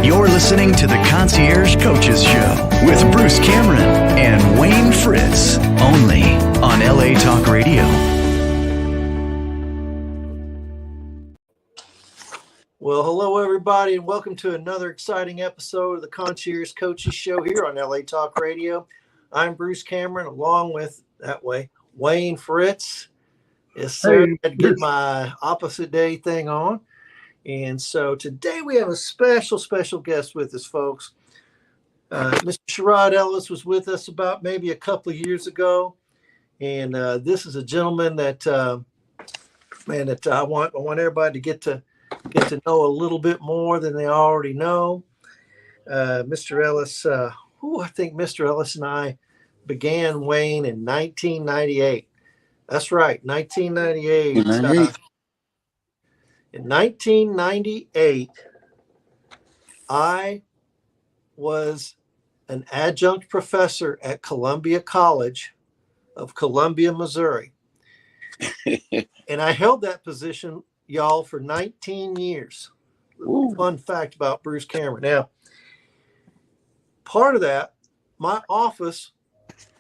You're listening to the Concierge Coaches Show with Bruce Cameron and Wayne Fritz, only on LA Talk Radio. Well, hello, everybody, and welcome to another exciting episode of the Concierge Coaches Show here on LA Talk Radio. I'm Bruce Cameron, along with, Wayne Fritz. Yes, sir. I had to get my opposite day thing on. And so today we have a special guest with us, folks. Mr. Sherrod Ellis was with us about maybe a couple of years ago. And this is a gentleman that, I want everybody to get to know a little bit more than they already know. Mr. Ellis, I think Mr. Ellis and I began, Wayne, in 1998. That's right, 1998. In 1998, I was an adjunct professor at Columbia College of Columbia, Missouri. And I held that position, y'all, for 19 years. Ooh. Fun fact about Bruce Cameron. Now, part of that, my office,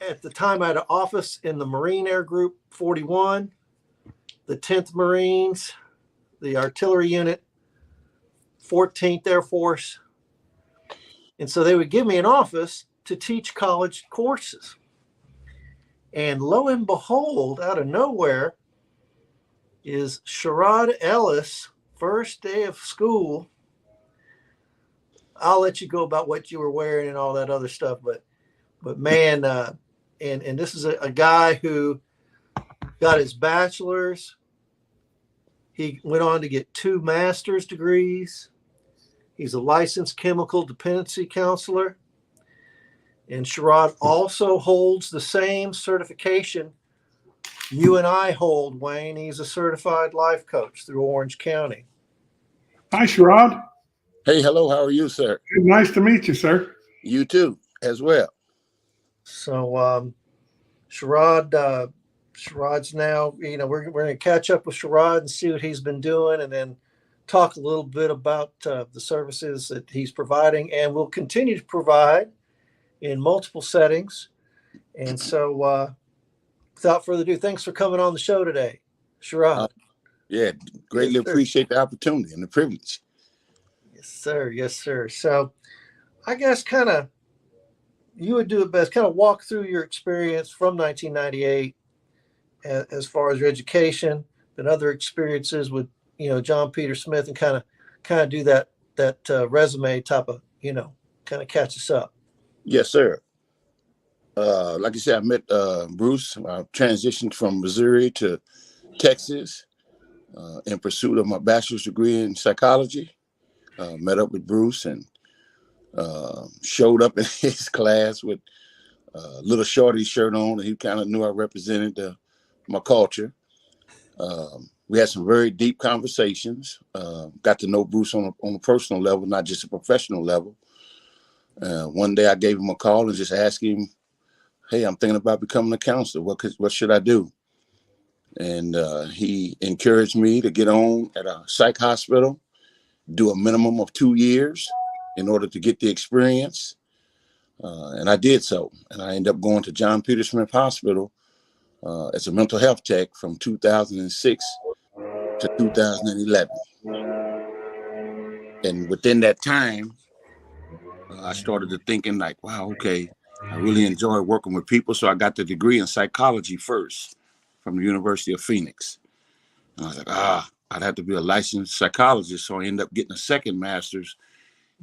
at the time I had an office in the Marine Air Group 41, the 10th Marines, the Artillery Unit, 14th Air Force. And so they would give me an office to teach college courses. And lo and behold, out of nowhere, is Sherrod Ellis, first day of school. I'll let you go about what you were wearing and all that other stuff, but man, and this is a guy who got his bachelor's. He went on to get 2 master's degrees. He's a licensed chemical dependency counselor. And Sherrod also holds the same certification you and I hold, Wayne. He's a certified life coach through Orange County. Hi, Sherrod. Hey, hello. How are you, sir? Nice to meet you, sir. You too, as well. So, Sherrod's now, we're going to catch up with Sherrod and see what he's been doing, and then talk a little bit about the services that he's providing and will continue to provide in multiple settings. And so, without further ado, thanks for coming on the show today, Sherrod. Yeah, greatly appreciate the opportunity and the privilege. Yes, sir. Yes, sir. So I guess you would do it best, kind of walk through your experience from 1998 as far as your education and other experiences with, John Peter Smith, and kind of do that resume type of, kind of catch us up. Yes, sir. Like you said, I met Bruce. I transitioned from Missouri to Texas in pursuit of my bachelor's degree in psychology. Met up with Bruce and showed up in his class with a little shorty shirt on, and he kind of knew I represented my culture. We had some very deep conversations. Got to know Bruce on a personal level, not just a professional level. One day I gave him a call and just asked him, "Hey, I'm thinking about becoming a counselor. What should I do?" And he encouraged me to get on at a psych hospital, do a minimum of 2 years in order to get the experience. And I did so. And I ended up going to John Peter Smith Hospital as a mental health tech from 2006 to 2011. And within that time, I started to thinking like, wow, okay, I really enjoy working with people. So I got the degree in psychology first from the University of Phoenix. And I was like, I'd have to be a licensed psychologist. So I ended up getting a second master's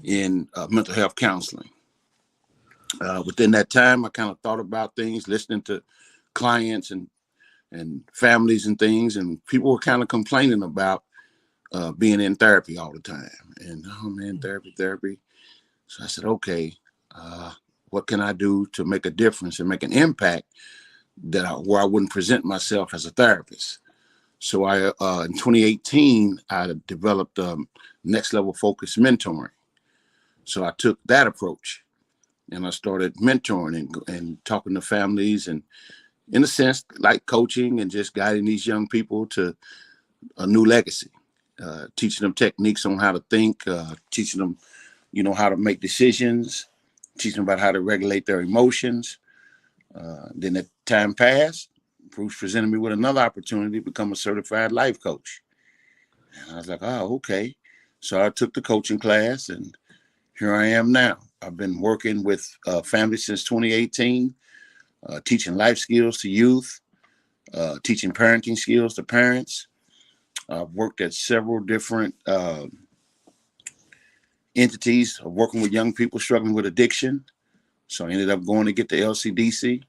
in mental health counseling. Within that time, I kind of thought about things, listening to clients and families and things, and people were kind of complaining about being in therapy all the time. And, oh man, therapy. So I said, okay, what can I do to make a difference and make an impact where I wouldn't present myself as a therapist? So in 2018, I developed next level focused mentoring. So I took that approach and I started mentoring and talking to families, and in a sense, like coaching and just guiding these young people to a new legacy, teaching them techniques on how to think, teaching them how to make decisions, teach them about how to regulate their emotions. Then as time passed, Bruce presented me with another opportunity to become a certified life coach. And I was like, oh, okay. So I took the coaching class, and here I am now. I've been working with families since 2018, teaching life skills to youth, teaching parenting skills to parents. I've worked at several different entities of working with young people struggling with addiction. So I ended up going to get the LCDC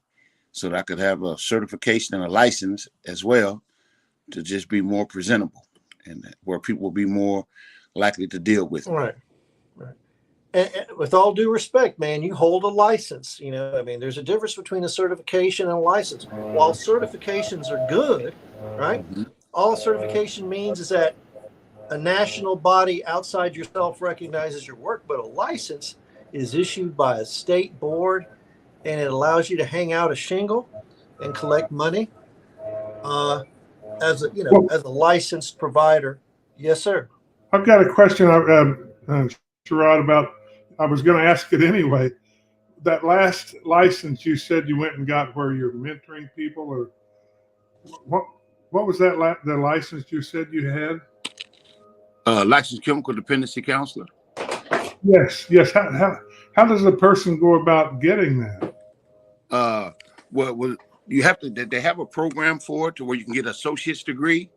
so that I could have a certification and a license as well to just be more presentable and where people will be more likely to deal with me. Right. And with all due respect, man, you hold a license. There's a difference between a certification and a license. While certifications are good, right? Mm-hmm. All a certification means is that a national body outside yourself recognizes your work, but a license is issued by a state board, and it allows you to hang out a shingle and collect money as a licensed provider. Yes, sir. I've got a question, Sherrod, about. I was going to ask it anyway. That last license you said you went and got, where you're mentoring people, or what was that? The license you said you had? Licensed chemical dependency counselor. Yes. How does a person go about getting that? Well, you have to. They have a program for it to where you can get an associate's degree.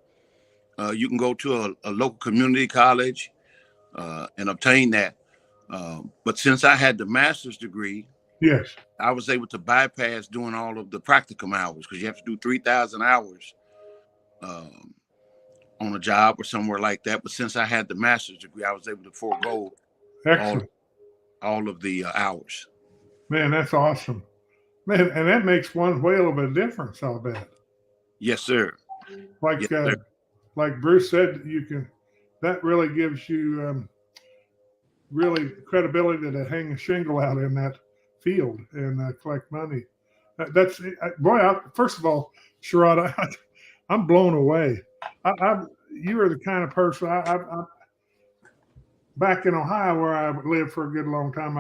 You can go to a local community college and obtain that. But since I had the master's degree, yes, I was able to bypass doing all of the practicum hours, because you have to do 3,000 hours on a job or somewhere like that. But since I had the master's degree, I was able to forego all of the hours. Man, that's awesome. Man, and that makes one whale of a difference, I'll bet. Yes, sir. Like Bruce said, that really gives you really credibility to hang a shingle out in that field and collect money. First of all, Sherrod, I'm blown away. You are the kind of person. Back in Ohio, where I lived for a good long time,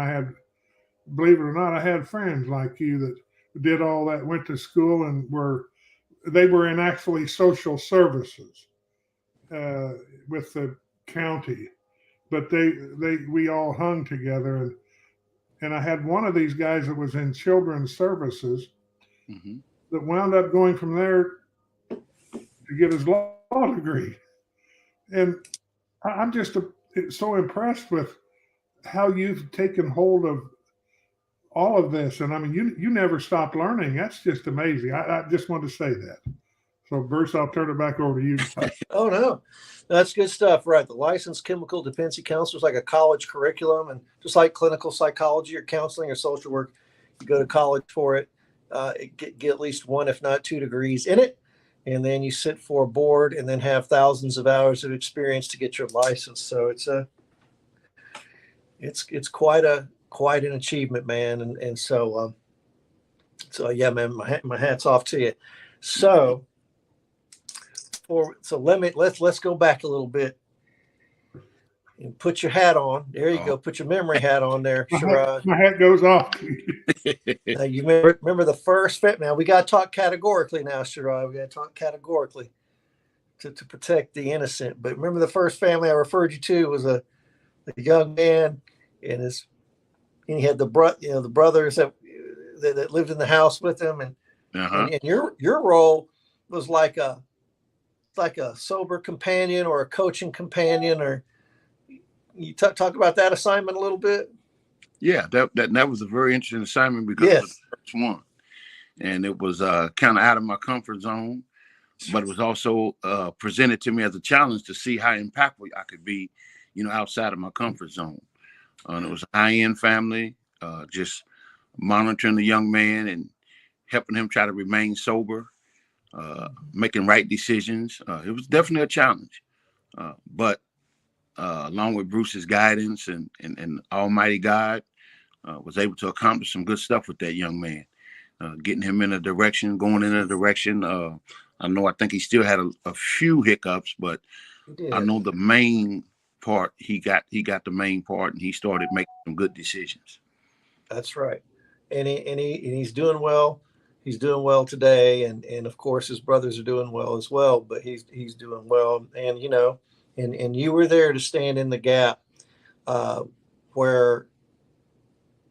believe it or not, I had friends like you that did all that, went to school, and were in actually social services with the county. But we all hung together, and I had one of these guys that was in children's services mm-hmm. that wound up going from there to get his law degree. And I'm just so impressed with how you've taken hold of all of this. And I mean, you never stopped learning. That's just amazing. I just wanted to say that. So Bruce, I'll turn it back over to you. Oh, no, that's good stuff. Right. The licensed chemical dependency counselor is like a college curriculum, and just like clinical psychology or counseling or social work, you go to college for it, get at least one, if not two degrees in it. And then you sit for a board and then have thousands of hours of experience to get your license. So it's quite an achievement, man. And so yeah, man, my hat's off to you. So let's go back a little bit and put your hat on. There you go. Put your memory hat on there, Sherrod. My hat goes off. Now you remember the first fit. Now we got to talk categorically now, Sherrod. We got to talk categorically to protect the innocent. But remember, the first family I referred you to was a young man, and he had the brothers that lived in the house with him, and your role was like a sober companion or a coaching companion. Or you talk about that assignment a little bit. Yeah, that was a very interesting assignment because it was the first one, and it was kind of out of my comfort zone, but it was also presented to me as a challenge to see how impactful I could be, outside of my comfort zone. And it was a high-end family, just monitoring the young man and helping him try to remain sober, making right decisions. It was definitely a challenge, but along with Bruce's guidance and Almighty God, was able to accomplish some good stuff with that young man, getting him going in a direction. I think he still had a few hiccups, but I know the main part, he got the main part, and he started making some good decisions. That's right. And he's doing well. He's doing well today, and of course his brothers are doing well as well. But he's doing well, and and you were there to stand in the gap where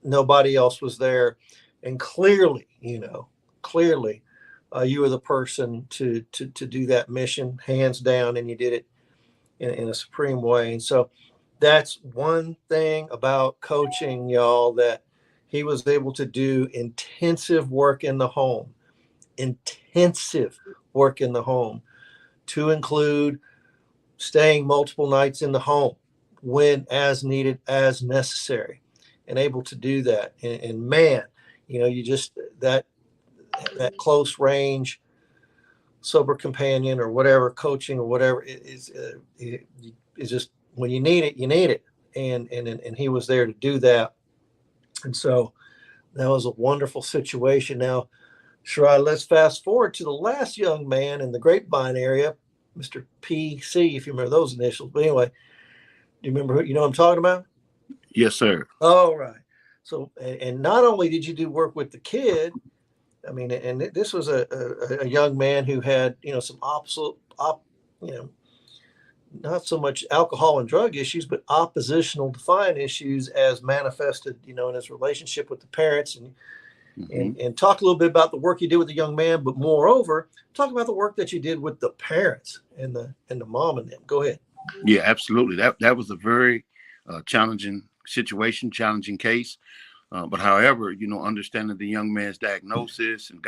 nobody else was there, and clearly, you were the person to do that mission, hands down, and you did it in a supreme way. And so that's one thing about coaching, y'all, that he was able to do intensive work in the home, to include staying multiple nights in the home when as needed, as necessary, and able to do that. And man, you just that close range sober companion or whatever, coaching or whatever, is just when you need it, and he was there to do that. And so that was a wonderful situation. Now, Shirai, let's fast forward to the last young man in the Grapevine area, Mr. PC, if you remember those initials. But anyway, do you remember who, what I'm talking about? Yes, sir. All right. So, and not only did you do work with the kid, I mean, and this was a young man who had, some not so much alcohol and drug issues, but oppositional defiant issues as manifested, in his relationship with the parents, and talk a little bit about the work you did with the young man, but moreover, talk about the work that you did with the parents and the mom and them. Go ahead. Yeah, absolutely. That was a very challenging situation, challenging case. But however, understanding the young man's diagnosis and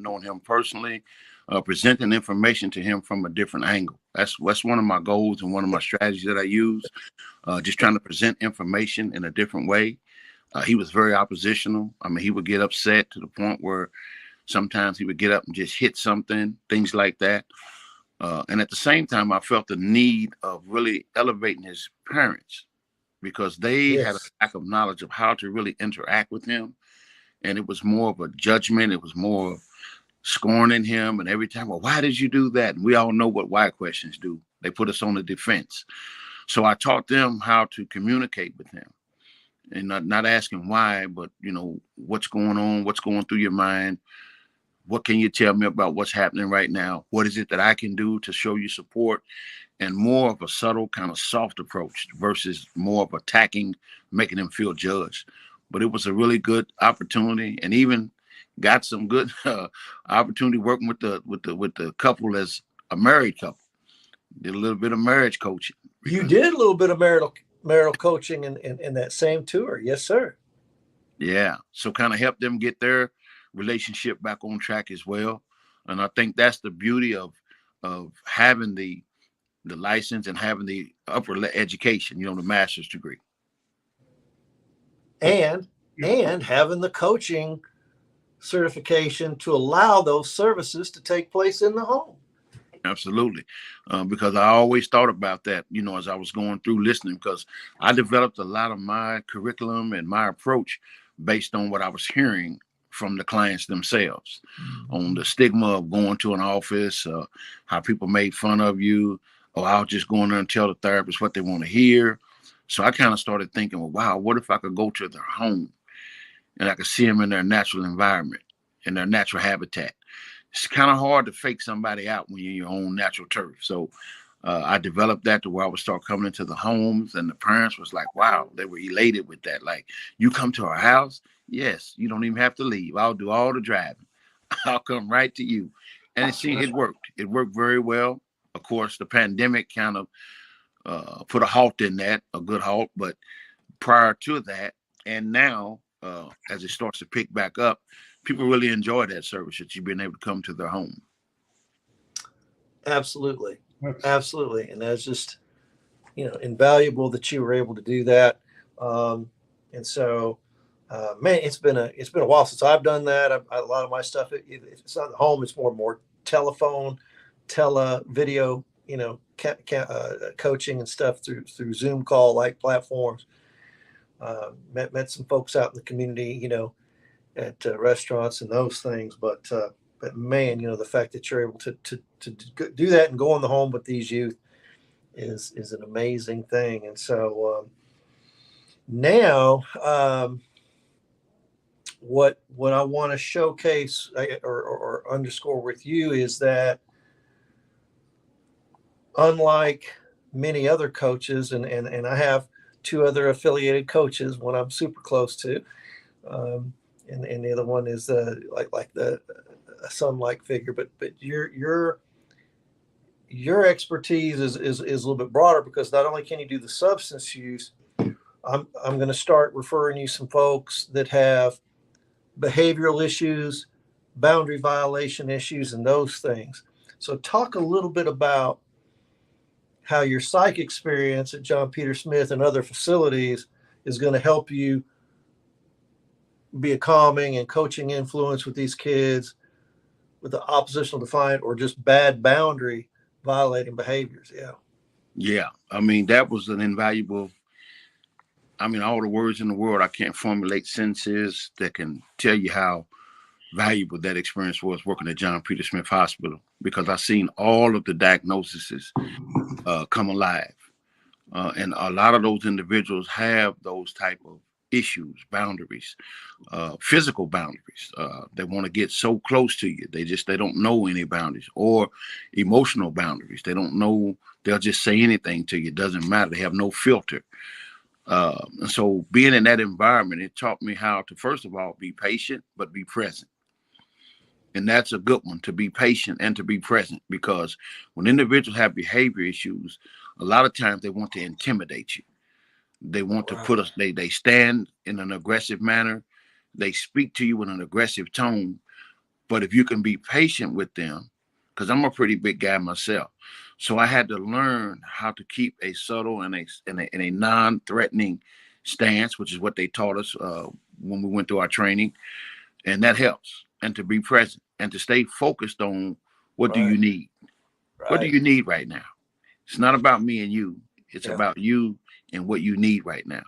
knowing him personally, presenting information to him from a different angle. That's one of my goals and one of my strategies that I use, just trying to present information in a different way. He was very oppositional. I mean, he would get upset to the point where sometimes he would get up and just hit something, things like that. And at the same time, I felt the need of really elevating his parents because they had a lack of knowledge of how to really interact with him. And it was more of a judgment. It was more of scorning him. And every time, well, why did you do that? And we all know what why questions do. They put us on the defense. So I taught them how to communicate with him and not asking why, but, what's going on, what's going through your mind. What can you tell me about what's happening right now? What is it that I can do to show you support? And more of a subtle kind of soft approach versus more of attacking, making them feel judged. But it was a really good opportunity, and even got some good opportunity working with the couple as a married couple. Did a little bit of marriage coaching. You did a little bit of marital coaching in that same tour. Yes, sir. Yeah. So kind of help them get their relationship back on track as well. And I think that's the beauty of having the license and having the upper education, the master's degree. And having the coaching certification to allow those services to take place in the home. Absolutely. Because I always thought about that, as I was going through listening, because I developed a lot of my curriculum and my approach based on what I was hearing from the clients themselves, on the stigma of going to an office, how people made fun of you, or I'll just go in there and tell the therapist what they want to hear. So I kind of started thinking, well, wow, what if I could go to their home and I could see them in their natural environment, in their natural habitat? It's kind of hard to fake somebody out when you're in your own natural turf. So I developed that to where I would start coming into the homes, and the parents was like, wow, they were elated with that. Like, you come to our house? Yes, you don't even have to leave. I'll do all the driving. I'll come right to you. And it worked. It worked very well. Of course, the pandemic kind of put a halt in that, a good halt. But prior to that, and now, as it starts to pick back up, people really enjoy that service that you've been able to come to their home. Absolutely. Absolutely. And that's just, invaluable that you were able to do that. And so, man, it's been a while since I've done that. A lot of my stuff, it's not at home. It's more telephone, video, coaching and stuff through Zoom call like platforms. Met some folks out in the community, at restaurants and those things. But man, the fact that you're able to do that and go in the home with these youth is an amazing thing. And so now, what I want to showcase or underscore with you is that, unlike many other coaches, and I have two other affiliated coaches, one I'm super close to, and the other one is like a son-like figure. But your expertise is a little bit broader, because not only can you do the substance use, I'm going to start referring you some folks that have behavioral issues, boundary violation issues, and those things. So talk a little bit about how your psych experience at John Peter Smith and other facilities is going to help you be a calming and coaching influence with these kids with the oppositional defiant or just bad boundary violating behaviors. Yeah. Yeah. I mean, that was an invaluable, all the words in the world, I can't formulate sentences that can tell you how valuable that experience was working at John Peter Smith Hospital, because I've seen all of the diagnoses come alive. And a lot of those individuals have those type of issues, boundaries, physical boundaries. They want to get so close to you. They don't know any boundaries, or emotional boundaries. They don't know, they'll just say anything to you. It doesn't matter. They have no filter. And so being in that environment, it taught me how to, first of all, be patient, but be present. And that's a good one, to be patient and to be present, because when individuals have behavior issues, a lot of times they want to intimidate you. They want to put us, they stand in an aggressive manner. They speak to you in an aggressive tone. But if you can be patient with them, because I'm a pretty big guy myself, so I had to learn how to keep a subtle and a non-threatening stance, which is what they taught us when we went through our training. And that helps. And to be present and to stay focused on what do you need? What do you need right now? It's not about me and you. It's about you and what you need right now.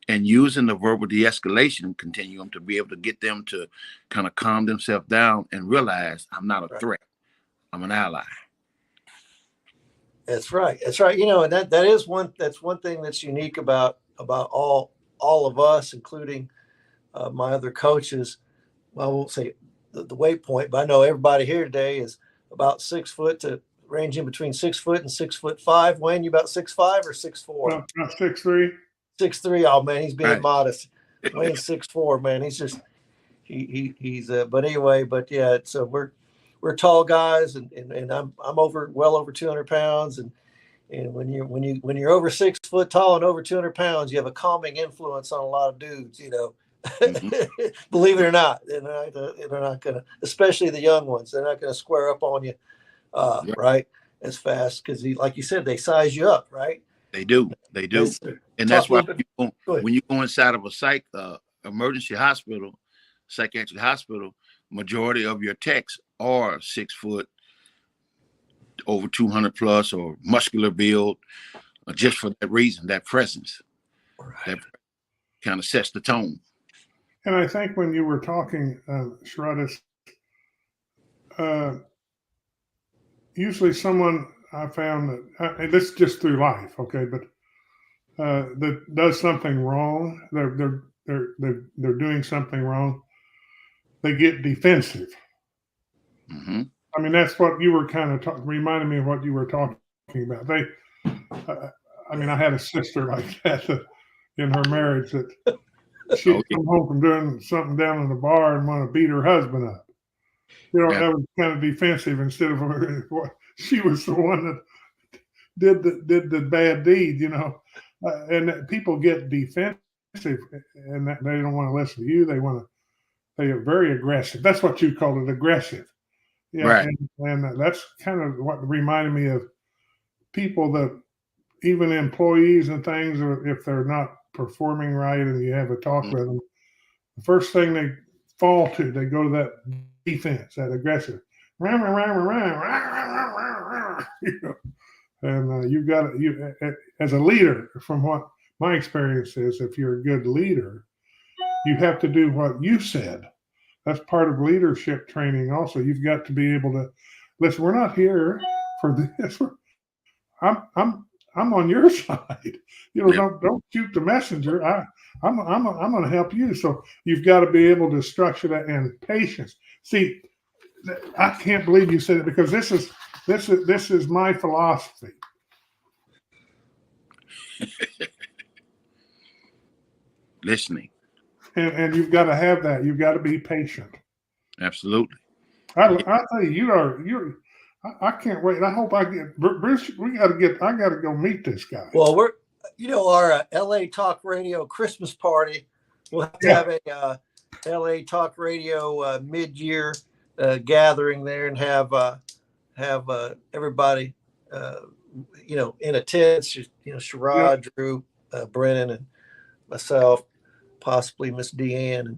And using the verbal de-escalation continuum to be able to get them to kind of calm themselves down and realize I'm not a threat. I'm an ally. That's right. That's right. And that's one thing that's unique about all of us, including my other coaches. Well, I won't say the weight point, but I know everybody here today is about 6 foot, to ranging between 6 foot and 6'5". Wayne, you about 6'5" or 6'4"? About 6'3". 6'3". Oh man, he's being modest. Wayne's 6'4", man. He's just he's but anyway, but yeah, so we're tall guys, and I'm well over 200 pounds, and when you're over 6 foot tall and over 200 pounds, you have a calming influence on a lot of dudes, Mm-hmm. Believe it or not, they're not gonna, especially the young ones, they're not gonna square up on you right as fast, because like you said, they size you up, right? They do. And that's why when you go inside of a emergency hospital, psychiatric hospital, majority of your techs are 6 foot, over 200 plus, or muscular build, just for that reason, that presence, that kind of sets the tone. And I think when you were talking, Sharadis, usually someone I found that, and this is just through life, okay, but that does something wrong, they're doing something wrong, they get defensive. Mm-hmm. I mean, that's what you were kind of reminding me of what you were talking about. I had a sister like that in her marriage, that she'd come home from doing something down in the bar and want to beat her husband up. That was kind of defensive, instead of she was the one that did the bad deed, and people get defensive, and they don't want to listen to you. They are very aggressive. That's what you call it, aggressive. Yeah. Right. And that's kind of what reminded me of people that, even employees and things, if they're not performing right and you have a talk with them, the first thing they fall to, they go to that defense, that aggressive. And you've got to, as a leader, from what my experience is, if you're a good leader, you have to do what you said. That's part of leadership training also. You've got to be able to listen. We're not here for this. I'm on your side. Yeah. Don't shoot the messenger. I'm going to help you. So you've got to be able to structure that and patience. See, I can't believe you said it, because this is my philosophy. Listening. And you've got to have that. You've got to be patient. Absolutely. I tell you, I can't wait. I hope I get Bruce. I got to go meet this guy. Well, our LA Talk Radio Christmas party. We'll have to have a LA Talk Radio mid-year gathering there, and have everybody, in attendance. Sherrod, Drew, Brennan, and myself, possibly Miss Deanne,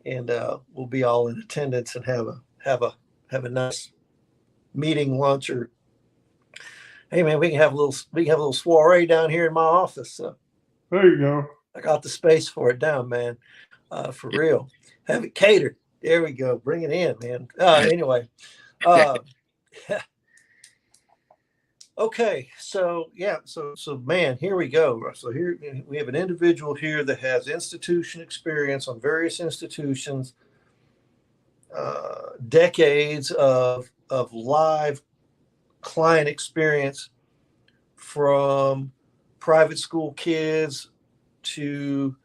and we'll be all in attendance and have a nice meeting, lunch, or hey man, we can have a little soiree down here in my office. So there you go. I got the space for it down, man. For real. Have it catered. There we go. Bring it in, man. Anyway. Okay. So man, here we go. So here we have an individual here that has institution experience on various institutions, decades of live client experience, from private school kids to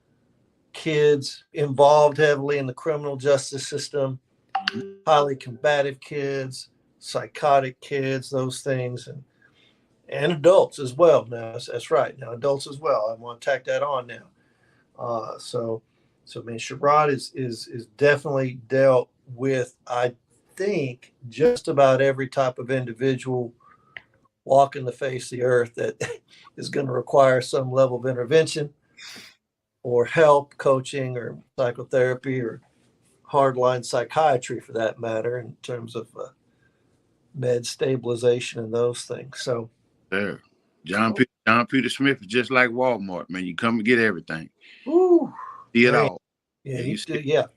kids involved heavily in the criminal justice system, highly combative kids, psychotic kids, those things, and adults as well. Now that's right. Now adults as well. I want to tack that on now. So man, Sherrod is definitely dealt with, I think, just about every type of individual walking the face of the earth that is going to require some level of intervention or help, coaching, or psychotherapy, or hardline psychiatry for that matter, in terms of med stabilization and those things. So there, John Peter Smith is just like Walmart, man. You come and get everything. Ooh, See it all. Yeah, you do. Yeah.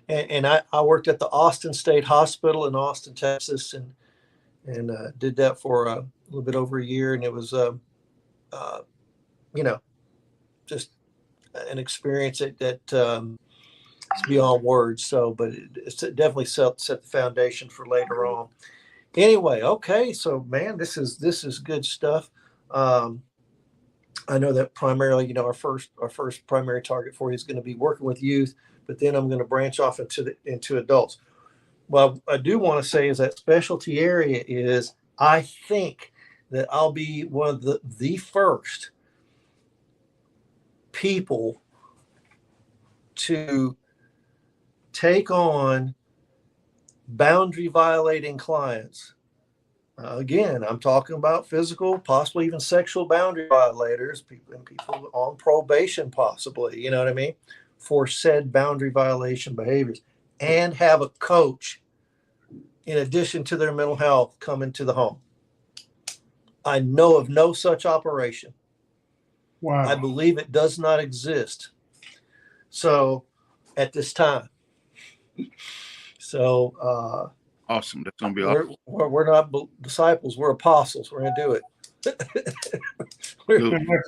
And I worked at the Austin State Hospital in Austin, Texas, and did that for a little bit over a year. And it was, just an experience that it's beyond words. So, but it's definitely set the foundation for later on. Anyway, okay. So, man, this is good stuff. I know that primarily, our first primary target for you is going to be working with youth, but then I'm going to branch off into adults. Well, I do want to say is that specialty area is, I think that I'll be one of the first people to take on boundary violating clients. Again, I'm talking about physical, possibly even sexual boundary violators, people on probation, possibly, you know what I mean, for said boundary violation behaviors, and have a coach in addition to their mental health come into the home. I know of no such operation. Wow. I believe it does not exist. So at this time. So awesome. That's gonna be awesome. We're not disciples, we're apostles. We're gonna do it. That's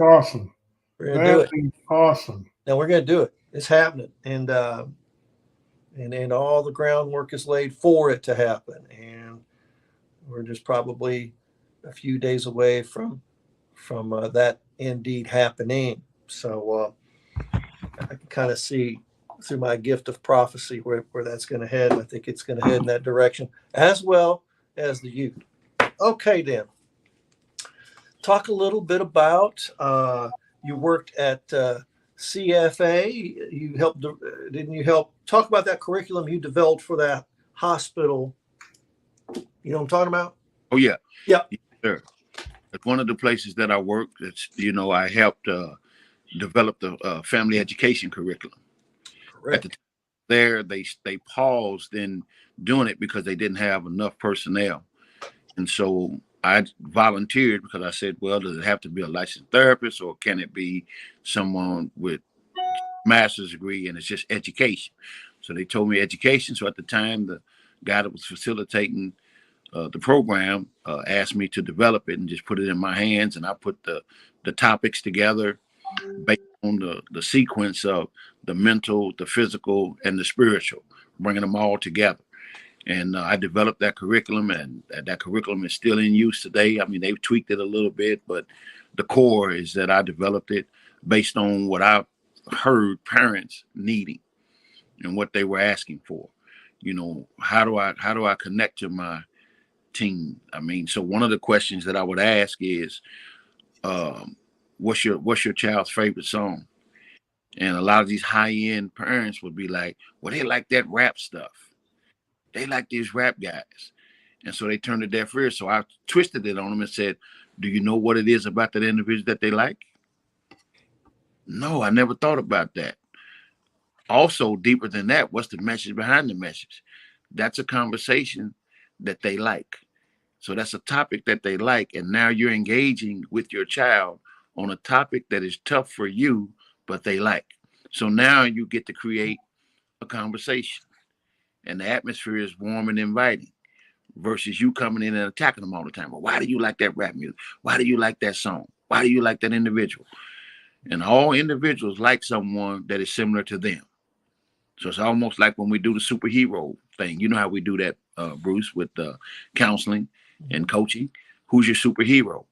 awesome. We're gonna do it. Awesome. Now we're gonna do it. It's happening. And all the groundwork is laid for it to happen. And we're just probably a few days away from that indeed happening. So I can kind of see through my gift of prophecy where that's going to head. I think it's going to head in that direction, as well as the youth. Okay, then. Talk a little bit about, you worked at CFA. You helped, didn't you help talk about that curriculum you developed for that hospital? You know what I'm talking about? Oh, yeah. Yeah. Sure. At one of the places that I worked, it's, I helped develop the family education curriculum. Correct. At the time there, they paused in doing it because they didn't have enough personnel. And so I volunteered because I said, well, does it have to be a licensed therapist, or can it be someone with master's degree and it's just education? So they told me education. So at the time, the guy that was facilitating the program asked me to develop it and just put it in my hands, and I put the topics together based on the sequence of the mental, the physical, and the spiritual, bringing them all together. And I developed that curriculum, and that curriculum is still in use today. I mean, they've tweaked it a little bit, but the core is that I developed it based on what I heard parents needing and what they were asking for. You know, how do I connect to my team? I mean, so one of the questions that I would ask is, what's your child's favorite song? And a lot of these high-end parents would be like, well, they like that rap stuff. They like these rap guys. And so they turned a deaf ear. So I twisted it on them and said, do you know what it is about that individual that they like? No, I never thought about that. Also, deeper than that, what's the message behind the message? That's a conversation that they like. So that's a topic that they like. And now you're engaging with your child on a topic that is tough for you, but they like. So now you get to create a conversation. And the atmosphere is warm and inviting versus you coming in and attacking them all the time. Well, why do you like that rap music? Why do you like that song? Why do you like that individual? And all individuals like someone that is similar to them. So it's almost like when we do the superhero thing. You know how we do that, Bruce, with counseling and coaching. Who's your superhero?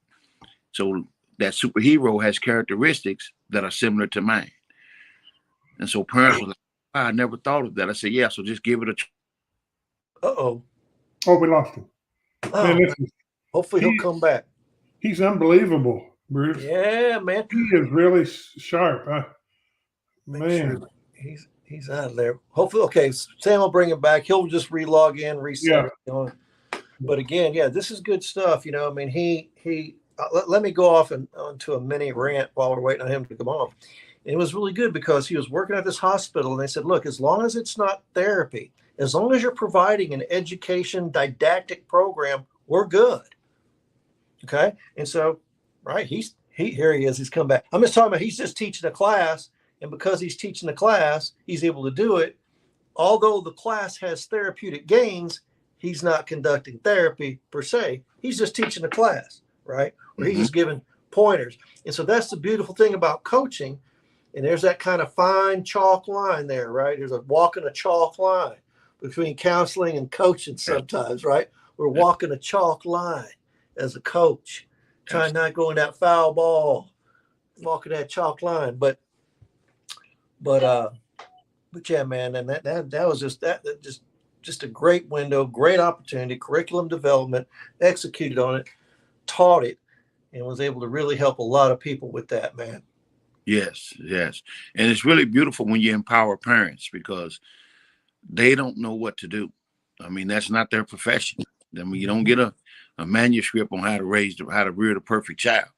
So that superhero has characteristics that are similar to mine. And so parents were like, wow, I never thought of that. I said, yeah, so just give it a try. Uh-oh. Oh, we lost him. Oh, Man, hopefully he'll come back. He's unbelievable, Bruce. Yeah, man. He is really sharp. Make Man. sure he's out of there. Hopefully, okay, Sam will bring him back. He'll just re-log in, reset it. You know? But again, yeah, this is good stuff. You know, I mean, he let me go off onto a mini rant while we're waiting on him to come on. And it was really good because he was working at this hospital, and they said, look, as long as it's not therapy, as long as you're providing an education didactic program, we're good. Okay. And so, right, here he is, he's come back. I'm just talking about he's just teaching a class, and because he's teaching the class, he's able to do it. Although the class has therapeutic gains, he's not conducting therapy per se. He's just teaching a class, right? Where he's just giving pointers. And so that's the beautiful thing about coaching. And there's that kind of fine chalk line there, right? There's a walking a chalk line between counseling and coaching sometimes, right? We're walking a chalk line as a coach, trying not to go in that foul ball, walking that chalk line. But yeah, man, and that was just a great window, great opportunity, curriculum development, executed on it, taught it, and was able to really help a lot of people with that, man. Yes. And it's really beautiful when you empower parents because they don't know what to do. I mean, that's not their profession. I mean, you don't get a manuscript on how to rear the perfect child.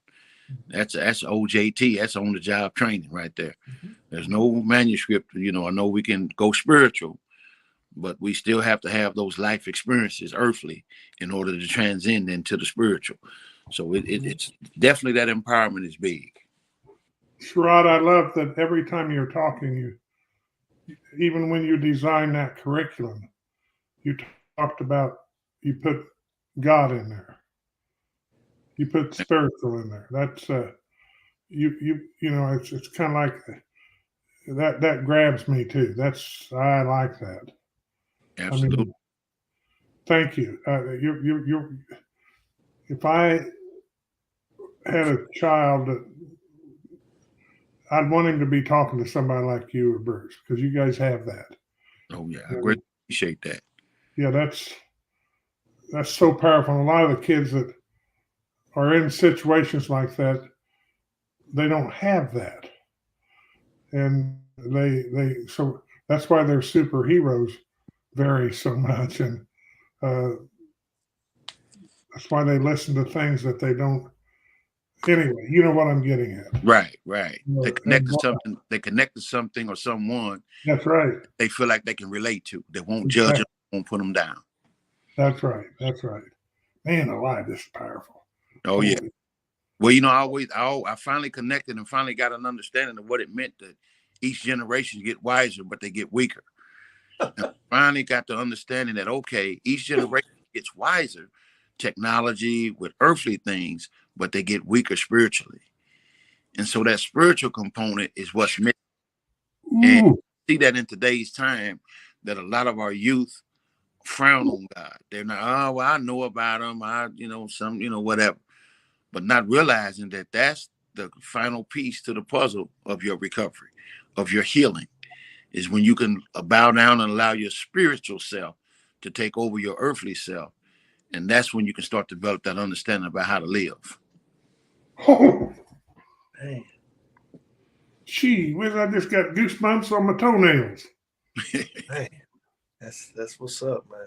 That's OJT. That's on the job training right there. There's no manuscript. You know, I know we can go spiritual, but we still have to have those life experiences, earthly, in order to transcend into the spiritual. So it's definitely that empowerment is big. Sherrod, I love that every time you're talking, even when you designed that curriculum, you talked about, you put God in there. You put spiritual in there. That's you know, it's kind of like that grabs me too. I like that. Absolutely. I mean, thank you. If I had a child that I'd want him to be talking to somebody like you or Bruce, because you guys have that. Oh yeah, I greatly appreciate that. Yeah, that's so powerful. And a lot of the kids that are in situations like that, they don't have that, and so that's why their superheroes vary so much, and that's why they listen to things that they don't. Anyway, you know what I'm getting at. Right. They connect to something. They connect to something or someone. That's right. They feel like they can relate to. They won't judge them. Won't put them down. That's right. Man alive, this is powerful. Oh yeah. Well, you know, I finally connected and finally got an understanding of what it meant that each generation get wiser, but they get weaker. And I finally got the understanding that, okay, each generation gets wiser, technology with earthly things, but they get weaker spiritually. And so that spiritual component is what's missing. And see that in today's time, that a lot of our youth frown on God. They're not, oh, well, I know about him. Whatever. But not realizing that that's the final piece to the puzzle of your recovery, of your healing, is when you can bow down and allow your spiritual self to take over your earthly self. And that's when you can start to develop that understanding about how to live. Oh, Man. gee, I just got goosebumps on my toenails. Man, that's what's up, man.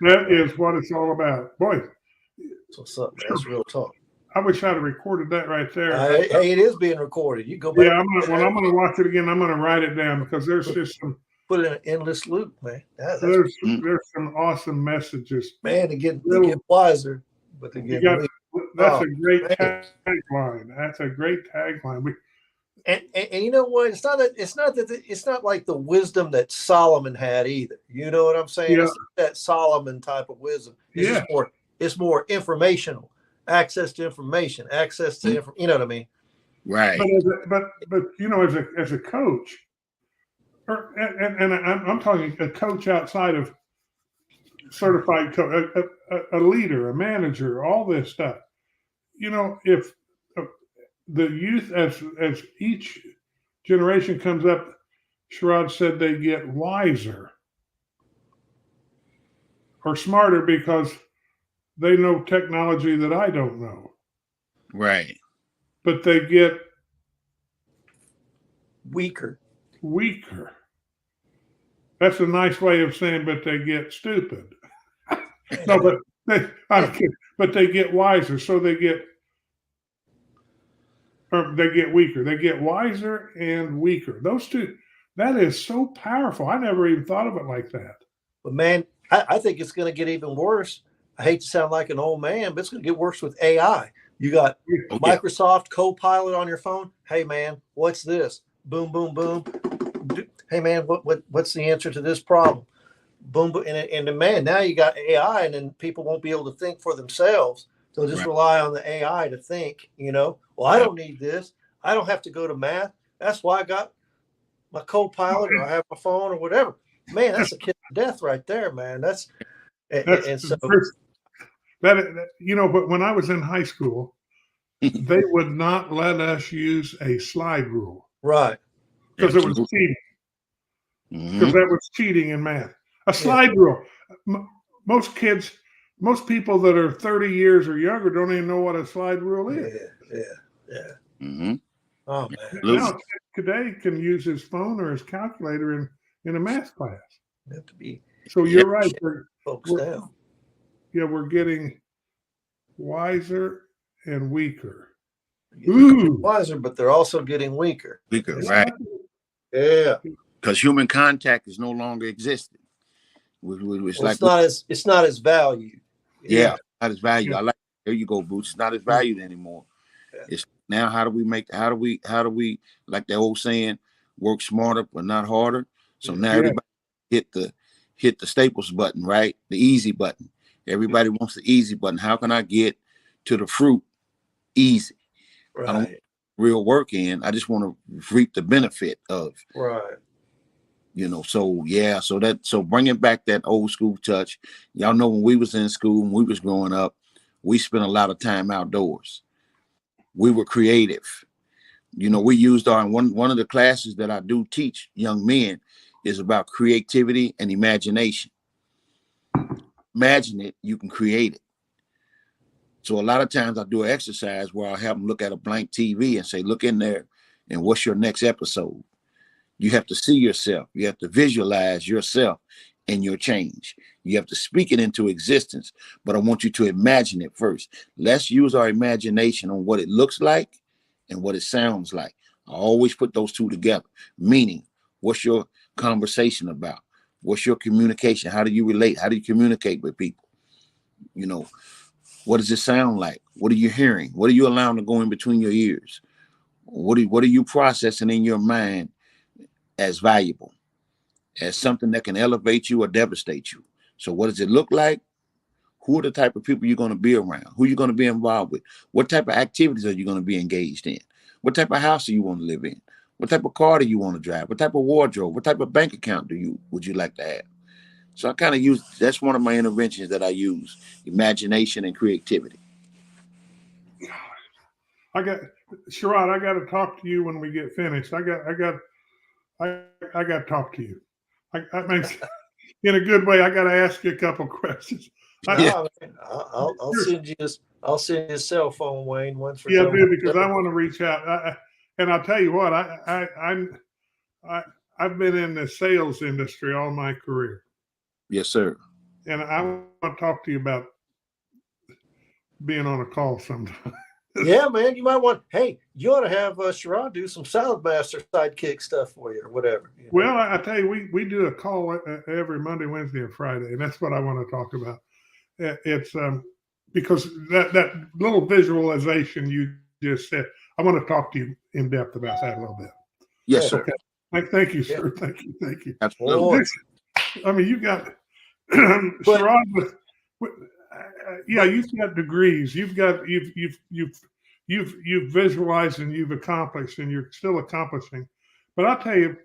That is what it's all about. Boy, That's what's up, man. That's real talk. I wish I'd have recorded that right there. Hey, it is being recorded. You go back. Yeah, when I'm going to watch it again, I'm going to write it down because there's just some. Put it in an endless loop, man. There's some awesome messages. Man, to get wiser, but to get that's a great tagline. That's a great tagline. And you know what? It's not like the wisdom that Solomon had either. You know what I'm saying? Yeah. It's not that Solomon type of wisdom. It's more informational. Access to information. Access to you know what I mean? Right. But you know, as a coach, and I'm talking a coach outside of certified coach, a leader, a manager, all this stuff. You know, if the youth, as each generation comes up, Sherrod said they get wiser or smarter because they know technology that I don't know. Right. But they get weaker. That's a nice way of saying, but they get stupid. No, but they get wiser. So they get weaker. They get wiser and weaker. Those two, that is so powerful. I never even thought of it like that. But man, I think it's going to get even worse. I hate to sound like an old man, but it's going to get worse with AI. You got Microsoft Copilot on your phone. Hey man, what's this? Boom, boom, boom. Hey man, what's the answer to this problem? Boom, boom. And man, now you got AI, and then people won't be able to think for themselves. They'll just rely on the AI to think, you know, well, I don't need this. I don't have to go to math. That's why I got my Copilot, or I have my phone, or whatever. Man, that's a kiss of death right there, man. That's so that you know, but when I was in high school, they would not let us use a slide rule. Right. Because it was cheating. Because that was cheating in math. A slide rule. Most people that are 30 years or younger don't even know what a slide rule is. Yeah. Mm-hmm. Oh man. Now today can use his phone or his calculator in a math class. You have to be. So you're right. Folks down. Yeah, we're getting wiser and weaker. Wiser, but they're also getting weaker. Right. Yeah. Because human contact is no longer existing. It's not as valued. Yeah, not as valued. I like. There you go, Boots. It's not as valued anymore. Yeah. It's now how do we like the old saying, work smarter but not harder. So now everybody hit the Staples button, right? The easy button. Everybody wants the easy button. How can I get to the fruit easy? Right. I don't want real work in. I just want to reap the benefit of. Right. You know, so bringing back that old school touch. Y'all know when we was in school, when we was growing up, we spent a lot of time outdoors. We were creative. You know, we used one of the classes that I do teach young men is about creativity and imagination. Imagine it, you can create it. So a lot of times I do an exercise where I have them look at a blank TV and say, look in there and what's your next episode? You have to see yourself. You have to visualize yourself and your change. You have to speak it into existence, but I want you to imagine it first. Let's use our imagination on what it looks like and what it sounds like. I always put those two together, meaning what's your conversation about? What's your communication? How do you relate? How do you communicate with people? You know, what does it sound like? What are you hearing? What are you allowing to go in between your ears? What are you processing in your mind as valuable, as something that can elevate you or devastate you? So what does it look like? Who are the type of people you're going to be around? Who you're going to be involved with? What type of activities are you going to be engaged in? What type of house do you want to live in? What type of car do you want to drive? What type of wardrobe? What type of bank account would you like to have? So I kind of use, that's one of my interventions that I use, imagination and creativity. Sherrod, I got to talk to you when we get finished. I got to talk to you. I mean, in a good way. I got to ask you a couple questions. I'll send you I'll send you a cell phone, Wayne. One for do, because I want to reach out. And I'll tell you what, I've been in the sales industry all my career. Yes, sir. And I want to talk to you about being on a call sometime. Yeah, man, you might want. Hey, you ought to have Sherrod do some Salad Master sidekick stuff for you or whatever. You know? Well, I tell you, we do a call every Monday, Wednesday, and Friday, and that's what I want to talk about. It's because that little visualization you just said, I want to talk to you in depth about that a little bit. Yes, sir. Okay. Thank you, sir. Yeah. Thank you. Absolutely. I mean, you got Sherrod. Yeah, you've got degrees. You've visualized and you've accomplished, and you're still accomplishing. But I'll tell you,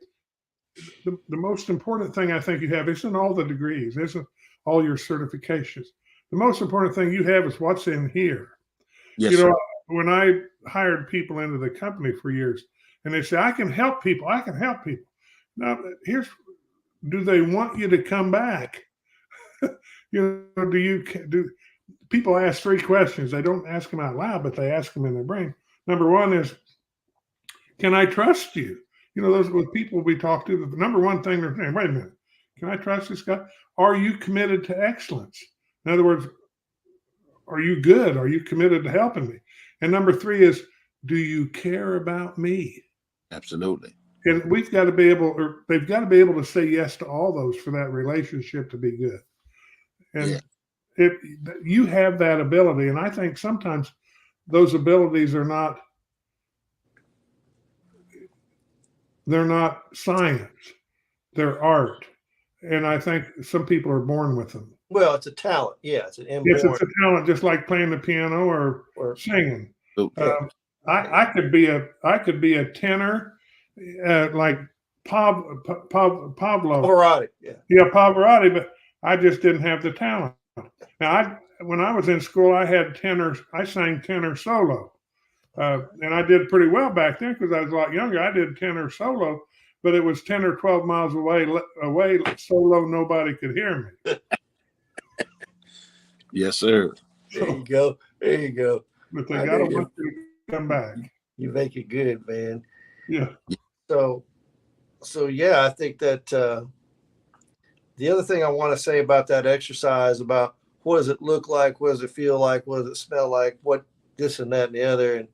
the most important thing I think you have isn't all the degrees, isn't all your certifications. The most important thing you have is what's in here. Yes, you know, sir. When I hired people into the company for years, and they say, I can help people. Now, do they want you to come back? Do people ask three questions? They don't ask them out loud, but they ask them in their brain. Number one is, can I trust you? Those with people we talk to, the number one thing they're saying, wait a minute, can I trust this guy? Are you committed to excellence? In other words, are you good? Are you committed to helping me? And number three is, do you care about me? Absolutely. And we've got to be able, or they've got to be able to say yes to all those for that relationship to be good. And you have that ability. And I think sometimes those abilities are not, they're not science, they're art. And I think some people are born with them. Well, it's a talent. Yeah, it's an inborn. Yes, it's a talent, just like playing the piano or singing. I could be a tenor, like Pablo. Pavarotti. Yeah, Pavarotti, but I just didn't have the talent. Now, when I was in school, I sang tenor solo, and I did pretty well back then because I was a lot younger. I did tenor solo, but it was 10 or 12 miles away so low nobody could hear me. Yes, sir. There you go. But they got to want you to come back. You make it good, man. Yeah. So yeah, I think that the other thing I want to say about that exercise, about what does it look like, what does it feel like, what does it smell like, what this and that and the other, and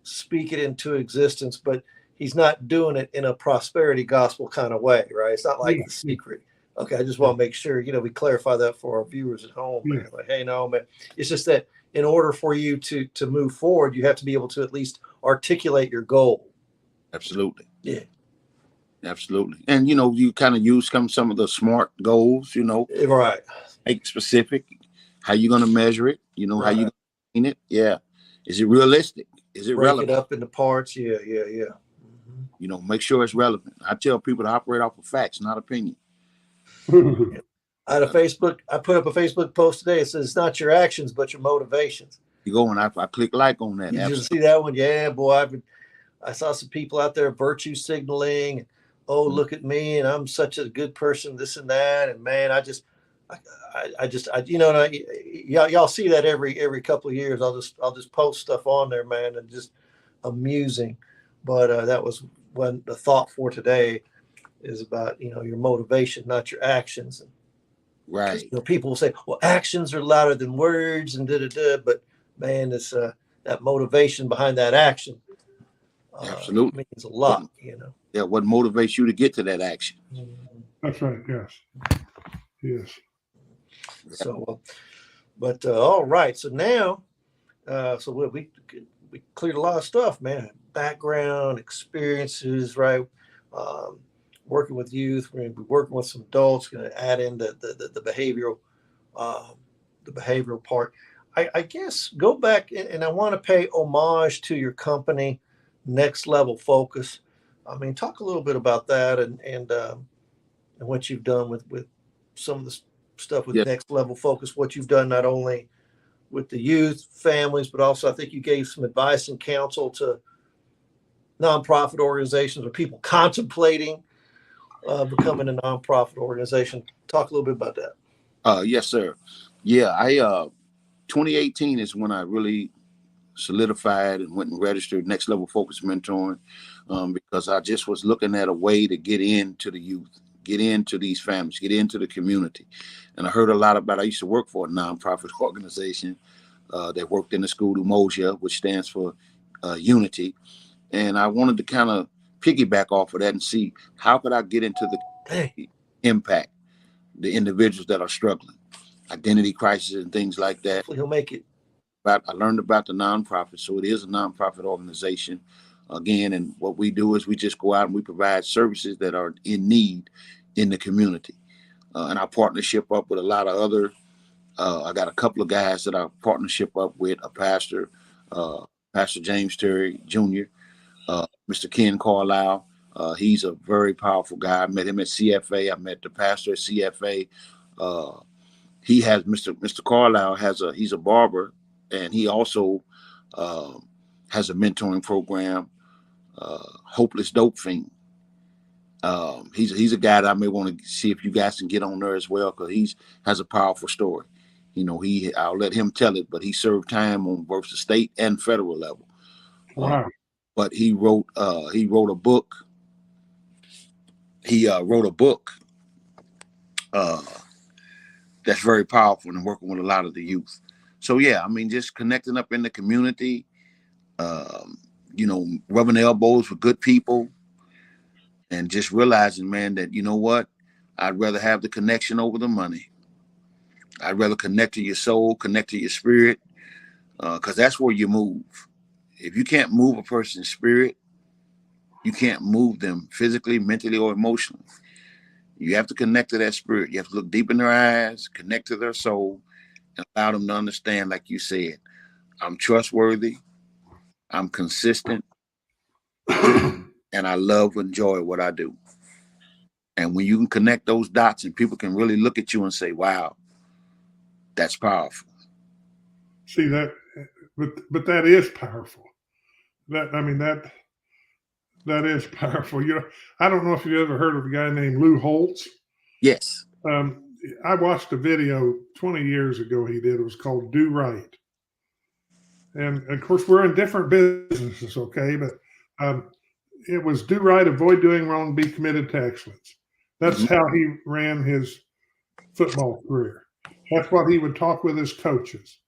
speak it into existence. But he's not doing it in a prosperity gospel kind of way, right? It's not like The Secret. Okay, I just want to make sure, we clarify that for our viewers at home. Man. Like, hey, no, man. It's just that in order for you to move forward, you have to be able to at least articulate your goal. Absolutely. Yeah. Absolutely. And, you kind of use some of the SMART goals, Right. Make it specific. How you going to measure it? How you going to it? Yeah. Is it realistic? Is it relevant? Break it up into parts. Yeah. Mm-hmm. Make sure it's relevant. I tell people to operate off of facts, not opinion. I put up a Facebook post today. It says, it's not your actions, but your motivations. You go and I click like on that. You just see that one? Yeah, boy. I saw some people out there virtue signaling. Oh, look at me, and I'm such a good person, this and that. And man, y'all see that every couple of years. I'll just post stuff on there, man, and just amusing. But that was when the thought for today is about, your motivation, not your actions. And, right. People will say, well, actions are louder than words and but man, it's that motivation behind that action. Absolutely. Means a lot, Yeah, what motivates you to get to that action. That's right. Yes. So, but all right. So now, we cleared a lot of stuff, man. Background, experiences, right? Working with youth, we're going to be working with some adults. Going to add in the behavioral, the behavioral part. I guess go back and I want to pay homage to your company, Next Level Focus. I mean, talk a little bit about that and what you've done with some of the stuff with Yes. Next Level Focus. What you've done not only with the youth, families, but also I think you gave some advice and counsel to nonprofit organizations or people contemplating becoming a nonprofit organization. Talk a little bit about that. Yes, sir. Yeah, 2018 is when I really solidified and went and registered Next Level Focus Mentoring, because I just was looking at a way to get into the youth, get into these families, get into the community. And I heard a lot about, I used to work for a nonprofit organization that worked in the school, Umoja, which stands for Unity. And I wanted to kind of piggyback off of that and see how could I get into the impact the individuals that are struggling, identity crisis and things like that. Hopefully he'll make it. I learned about the nonprofit. So it is a nonprofit organization again. And what we do is we just go out and we provide services that are in need in the community. And our partnership up with a lot of other, I got a couple of guys that I partnership up with, a pastor, Pastor James Terry Jr., Mr. Ken Carlisle. He's a very powerful guy. I met him at CFA. I met the pastor at CFA. He has Mr. Carlisle he's a barber, and he also has a mentoring program, Hopeless Dope Fiend. He's a guy that I may want to see if you guys can get on there as well, because he has a powerful story. You know, I'll let him tell it, but he served time on both the state and federal level. Wow. But he wrote a book. He wrote a book that's very powerful and working with a lot of the youth. So yeah, I mean, just connecting up in the community, rubbing elbows with good people, and just realizing, man, that you know what, I'd rather have the connection over the money. I'd rather connect to your soul, connect to your spirit, because that's where you move. If you can't move a person's spirit, you can't move them physically, mentally, or emotionally. You have to connect to that spirit. You have to look deep in their eyes, connect to their soul, and allow them to understand, like you said, I'm trustworthy, I'm consistent, and I love and enjoy what I do. And when you can connect those dots and people can really look at you and say, wow, that's powerful. See that, but that is powerful. That is powerful. You know, I don't know if you've ever heard of a guy named Lou Holtz. Yes. I watched a video 20 years ago he did. It was called Do Right. And of course, we're in different businesses, okay? But it was do right, avoid doing wrong, be committed to excellence. That's how he ran his football career. That's what he would talk with his coaches.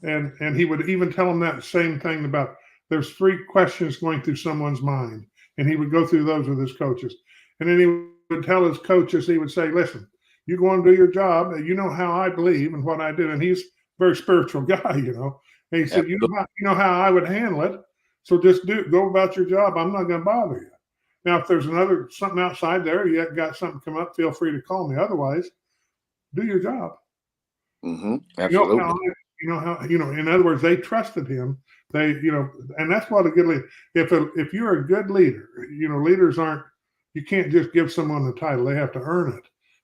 And he would even tell them that same thing about there's 3 questions going through someone's mind. And he would go through those with his coaches. And then he would tell his coaches, he would say, listen, you go and do your job. You know how I believe and what I do. And he's a very spiritual guy, you know. And he said, you know how I would handle it. So just go about your job. I'm not going to bother you. Now, if there's something outside there, you got something come up, feel free to call me. Otherwise, do your job. Mm-hmm. Absolutely. In other words, they trusted him. And that's what a good leader. If you're a good leader, leaders you can't just give someone the title. They have to earn it.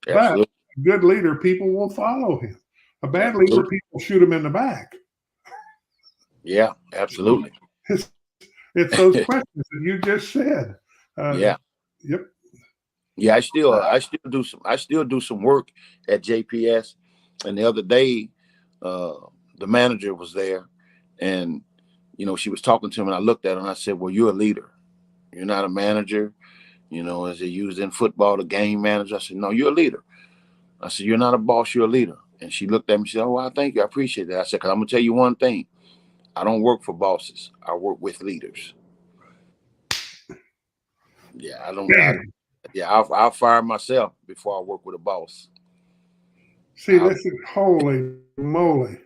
Absolutely. But a good leader, people will follow him. A bad leader, people shoot him in the back. Yeah, absolutely. It's those questions that you just said. Yeah. Yep. Yeah, I still do some work at JPS. And the other day, the manager was there, and she was talking to him, and I looked at her and I said, "Well, you're a leader. You're not a manager. As they used in football, the game manager." I said, "No, you're a leader." I said, "You're not a boss. You're a leader." And she looked at me and said, "Oh, well, thank you. I appreciate that." I said, "Because I'm gonna tell you one thing. I don't work for bosses. I work with leaders." Yeah, I don't. I'll fire myself before I work with a boss. See, this is holy moly.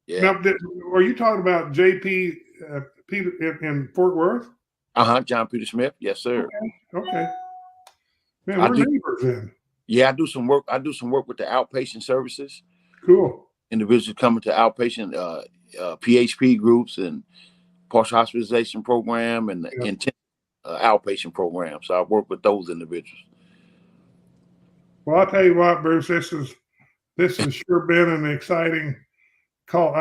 Yeah. Now, are you talking about JP Peter in Fort Worth? John Peter Smith. Yes, sir. Okay. Man, we're neighbors then. Yeah, I do some work. I do some work with the outpatient services. Cool. individuals coming to outpatient PHP groups and partial hospitalization program and the intensive outpatient program. So I work with those individuals. Well, I'll tell you what, Bruce, this has sure been an exciting call.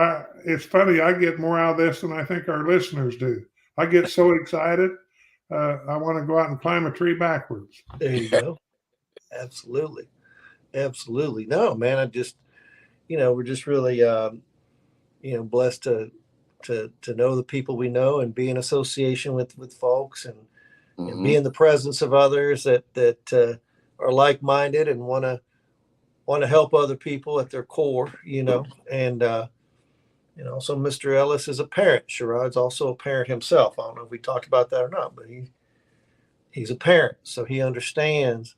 It's funny, I get more out of this than I think our listeners do. I get so excited. I want to go out and climb a tree backwards. There you go. Absolutely. Absolutely. No, man, I just, we're just really, blessed to know the people we know and be in association with folks and be in the presence of others that are like-minded and want to help other people at their core, and, so Mr. Ellis is a parent. Sherrod's also a parent himself. I don't know if we talked about that or not, but he's a parent. So he understands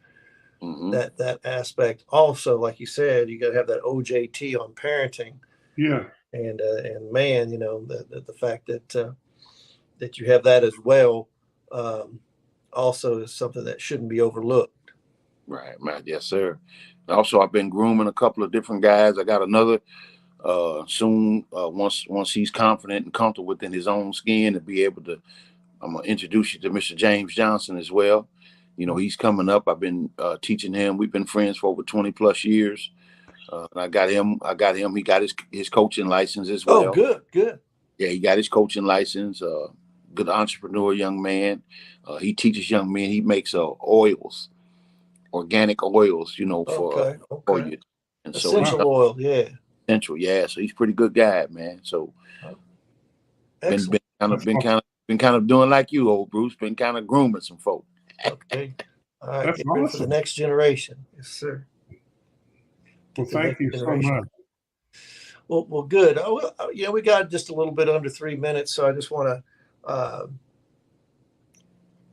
that aspect. Also, like you said, you got to have that OJT on parenting. Yeah. And man, the fact that you have that as well, also is something that shouldn't be overlooked. Right, man. Yes, sir. Also, I've been grooming a couple of different guys. I got another soon. Once he's confident and comfortable within his own skin, to be able to, I'm gonna introduce you to Mr. James Johnson as well. He's coming up. I've been teaching him. We've been friends for over 20 plus years. I got him. He got his coaching license as well. Oh, good. Yeah, he got his coaching license. Good entrepreneur, young man. He teaches young men. He makes oils, organic oils, for you. And essential oil, yeah. Essential, yeah. So he's a pretty good guy, man. So been kind of doing like you, old Bruce. Been kind of grooming some folk. Okay. All right. That's Get ready for awesome. the next generation. Yes, sir. Well, thank you so much. Well, good. We got just a little bit under 3 minutes, so I just want to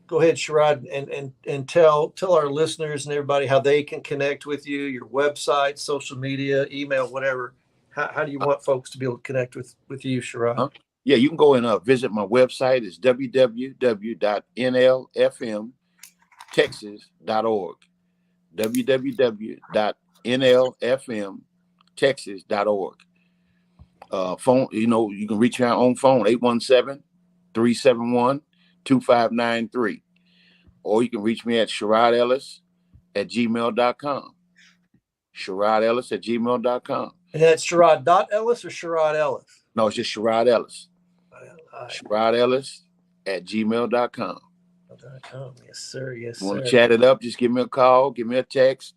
go ahead, Sherrod, and tell our listeners and everybody how they can connect with you, your website, social media, email, whatever. How do you want folks to be able to connect with you, Sherrod? Yeah, you can go and visit my website. It's www.nlfmtexas.org. www.nlfmtexas.org. Phone, you can reach me on phone, 817-371-2593. Or you can reach me at SherrodEllis@gmail.com. SherrodEllis@gmail.com. And that's Sherrod.Ellis or Sherrod Ellis? No, it's just Sherrod Ellis. SherrodEllis@gmail.com. Yes, sir. Yes, sir. Want to chat it up? Just give me a call, give me a text.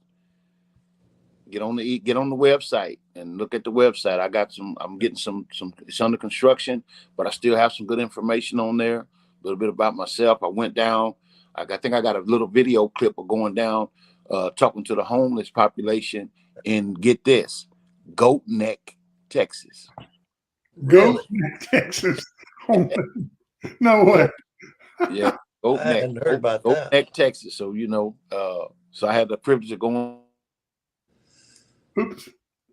Get on the website and look at the website. I'm getting some, it's under construction, but I still have some good information on there. A little bit about myself. I went down, I think I got a little video clip of going down, talking to the homeless population in, get this, Goat Neck, Texas. Goat Neck, Texas. No way. Yeah. Goat I Neck. hadn't heard about Goat that. Neck, Texas. So, so I had the privilege of going. Oops.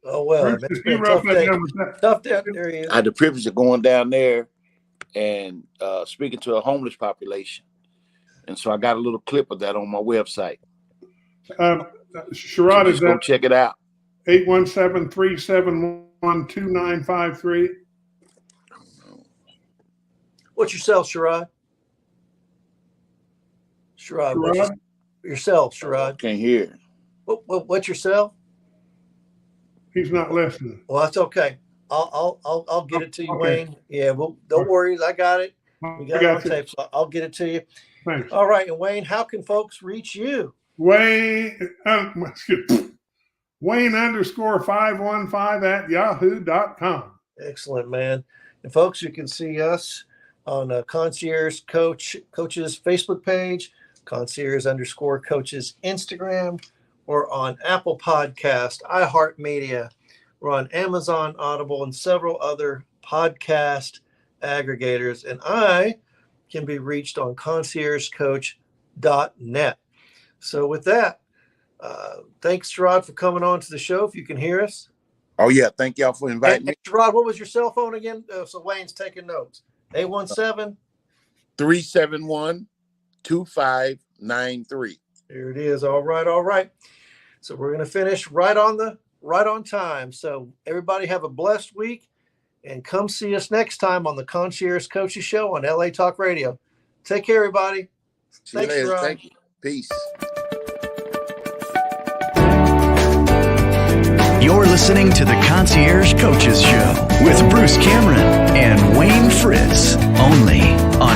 Oh, well, Bruce, it's if been you a wrote tough that day. down, Tough day. There he is. I had the privilege of going down there and speaking to a homeless population. And so I got a little clip of that on my website. Sherrod, Just go check it out. 817-371-2953. What's yourself, Sherrod? Sherrod? Yourself, Sherrod. Can't hear. What's yourself? He's not listening. Well, that's okay. I'll get it to you, Okay. Wayne. Yeah, well, don't worry. I got it. We got it on tape, so I'll get it to you. Thanks. All right. And Wayne, how can folks reach you? Wayne_515 Excellent, man. And folks, you can see us on Concierge Coach's Facebook page, Concierge_Coach's Instagram, or on Apple Podcast, iHeartMedia. We're on Amazon, Audible, and several other podcast aggregators. And I can be reached on conciergecoach.net. So with that, thanks, Sherrod, for coming on to the show. If you can hear us. Oh, yeah. Thank y'all for inviting me. Sherrod, what was your cell phone again? So Wayne's taking notes. 817 371-2593. There it is. All right. So we're going to finish right on the right on time. So everybody have a blessed week, and come see us next time on the Concierge Coaches Show on LA Talk Radio. Take care, everybody. See you Thanks, later. Ron. Thank you. Peace. You're listening to the Concierge Coaches Show with Bruce Cameron and Wayne Fritz, only on